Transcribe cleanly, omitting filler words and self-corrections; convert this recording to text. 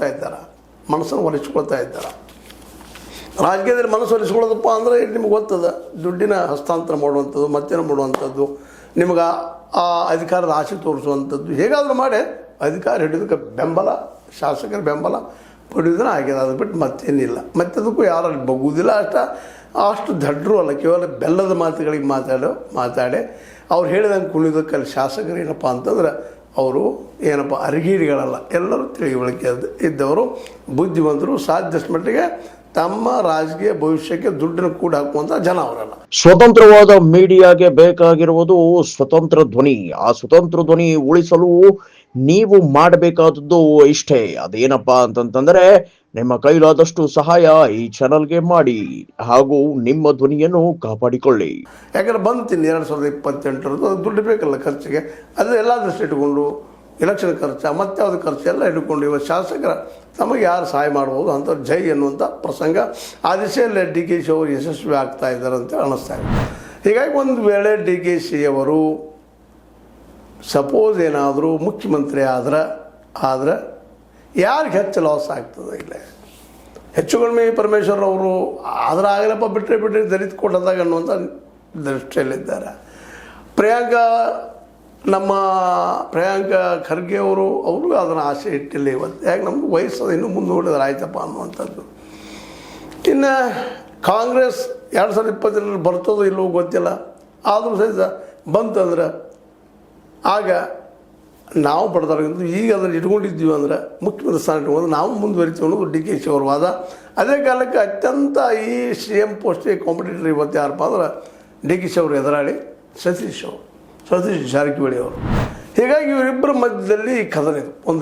ಇದ್ದಾರೆ, ಮನಸ್ಸನ್ನು ಒಲಿಸ್ಕೊಳ್ತಾ ಇದ್ದಾರೆ. ರಾಜಕೀಯದಲ್ಲಿ ಮನಸ್ಸು ಒಲಿಸ್ಕೊಳ್ಳೋದಪ್ಪ ಅಂದರೆ ನಿಮ್ಗೆ ಗೊತ್ತದ, ದುಡ್ಡಿನ ಹಸ್ತಾಂತರ ಮಾಡುವಂಥದ್ದು, ಮತ್ತೇನು ಮಾಡುವಂಥದ್ದು, ನಿಮ್ಗೆ ಆ ಅಧಿಕಾರದ ಆಸೆ ತೋರಿಸುವಂಥದ್ದು, ಹೇಗಾದರೂ ಮಾಡಿ ಅಧಿಕಾರ ಹಿಡಿಯೋದಕ್ಕೆ ಬೆಂಬಲ, ಶಾಸಕರ ಬೆಂಬಲ ಪಡೆಯೋದನ್ನ ಆಗಿದೆ. ಅದು ಬಿಟ್ಟು ಮತ್ತೇನಿಲ್ಲ. ಮತ್ತದಕ್ಕೂ ಯಾರಲ್ಲಿ ಬಗ್ಗುವುದಿಲ್ಲ. ಅಷ್ಟು ದಡ್ರು ಅಲ್ಲ, ಕೇವಲ ಬೆಲ್ಲದ ಮಾತುಗಳಿಗೆ ಮಾತಾಡಿ ಅವ್ರು ಹೇಳಿದಂಗೆ ಕುಣಿಯೋದಕ್ಕೆ ಅಲ್ಲಿ ಶಾಸಕರು ಏನಪ್ಪ ಅಂತಂದ್ರೆ ಅವರು ಏನಪ್ಪ ಅರಿಗೇಡಿಗಳಲ್ಲ, ಎಲ್ಲರೂ ತಿಳಿವಳಿಕೆ ಇದ್ದವರು, ಬುದ್ಧಿವಂತರು, ಸಾಧ್ಯಷ್ಟು ಮಟ್ಟಿಗೆ ತಮ್ಮ ರಾಜಕೀಯ ಭವಿಷ್ಯಕ್ಕೆ ದುಡ್ಡನ್ನು ಕೂಡ ಹಾಕುವಂಥ ಜನ ಅವರಲ್ಲ. ಸ್ವತಂತ್ರವಾದ ಮೀಡಿಯಾಗೆ ಬೇಕಾಗಿರುವುದು ಸ್ವತಂತ್ರ ಧ್ವನಿ. ಆ ಸ್ವತಂತ್ರ ಧ್ವನಿ ಉಳಿಸಲು ನೀವು ಮಾಡಬೇಕಾದದ್ದು ಇಷ್ಟೇ. ಅದೇನಪ್ಪಾ ಅಂತಂತಂದ್ರೆ ನಿಮ್ಮ ಕೈಲಾದಷ್ಟು ಸಹಾಯ ಈ ಚಾನಲ್ಗೆ ಮಾಡಿ ಹಾಗೂ ನಿಮ್ಮ ಧ್ವನಿಯನ್ನು ಕಾಪಾಡಿಕೊಳ್ಳಿ. ಯಾಕಂದ್ರೆ ಬಂತೀನಿ 2028 ದುಡ್ಡು ಬೇಕಲ್ಲ ಖರ್ಚಿಗೆ, ಅದು ಎಲ್ಲ ದೃಷ್ಟಿ ಇಟ್ಕೊಂಡು ಎಲೆಕ್ಷನ್ ಖರ್ಚು ಮತ್ತೆ ಯಾವುದು ಖರ್ಚು ಎಲ್ಲ ಹಿಡ್ಕೊಂಡು ಇವತ್ತು ಶಾಸಕರ ತಮಗೆ ಯಾರು ಸಹಾಯ ಮಾಡ್ಬೋದು ಅಂತ ಜೈ ಎನ್ನುವಂಥ ಪ್ರಸಂಗ ಆ ದಿಸೆಯಲ್ಲಿ DKಶಿ ಅವರು ಯಶಸ್ವಿ ಆಗ್ತಾ ಇದ್ದಾರೆ ಅಂತ ಅನ್ನಿಸ್ತಾ ಇದೆ. ಹೀಗಾಗಿ ಒಂದು ವೇಳೆ DKಶಿ ಅವರು ಸಪೋಸ್ ಏನಾದರೂ ಮುಖ್ಯಮಂತ್ರಿ ಆದರೆ ಯಾರಿಗೆ ಹೆಚ್ಚು ಲಾಸ್ ಆಗ್ತದೆ? ಇಲ್ಲ, ಹೆಚ್ಚು ಕಡಿಮೆ ಪರಮೇಶ್ವರ್ ಅವರು ಆದ್ರೆ ಆಗಲಪ್ಪ, ಬಿಟ್ಟರೆ ದಲಿತ ಕೊಟ್ಟದಾಗ ಅನ್ನುವಂಥ ದೃಷ್ಟಿಯಲ್ಲಿದ್ದಾರೆ. ನಮ್ಮ ಪ್ರಿಯಾಂಕಾ ಖರ್ಗೆ ಅವ್ರಿಗೂ ಅದನ್ನು ಆಸೆ ಇಟ್ಟಿಲ್ಲ ಇವತ್ತು. ಯಾಕೆ ನಮ್ಗೆ ವಯಸ್ಸು ಇನ್ನೂ ಮುಂದೂಡಿದ್ರೆ ಆಯ್ತಪ್ಪ ಅನ್ನುವಂಥದ್ದು. ಇನ್ನು ಕಾಂಗ್ರೆಸ್ 2022 ಬರ್ತದೋ ಇಲ್ಲವೋ ಗೊತ್ತಿಲ್ಲ, ಆದರೂ ಸಹಿತ ಬಂತಂದ್ರೆ ಆಗ ನಾವು ಪಡೆದಾಗಿದ್ದು ಈಗ ಅದನ್ನು ಇಟ್ಕೊಂಡಿದ್ದೀವಿ ಅಂದ್ರೆ ಮುಖ್ಯಮಂತ್ರಿ ಸ್ಥಾನ ಇಟ್ಕೊಂಡು ನಾವು ಮುಂದುವರಿತೀವಿ ಅನ್ನೋದು DKಶಿ ಅವ್ರ ವಾದ. ಅದೇ ಕಾಲಕ್ಕೆ ಅತ್ಯಂತ ಈ CM ಪೋಸ್ಟಿಗೆ ಕಾಂಪಿಟೇಟರ್ ಇವತ್ತು ಯಾರಪ್ಪ ಅಂದ್ರೆ DKಶಿ ಅವರು ಎದುರಾಳಿ ಸತೀಶ್ ಜಾರಕಿಹೊಳಿ ಅವರು. ಹೀಗಾಗಿ ಇವರಿಬ್ಬರ ಮಧ್ಯದಲ್ಲಿ ಕದನ ಇದು.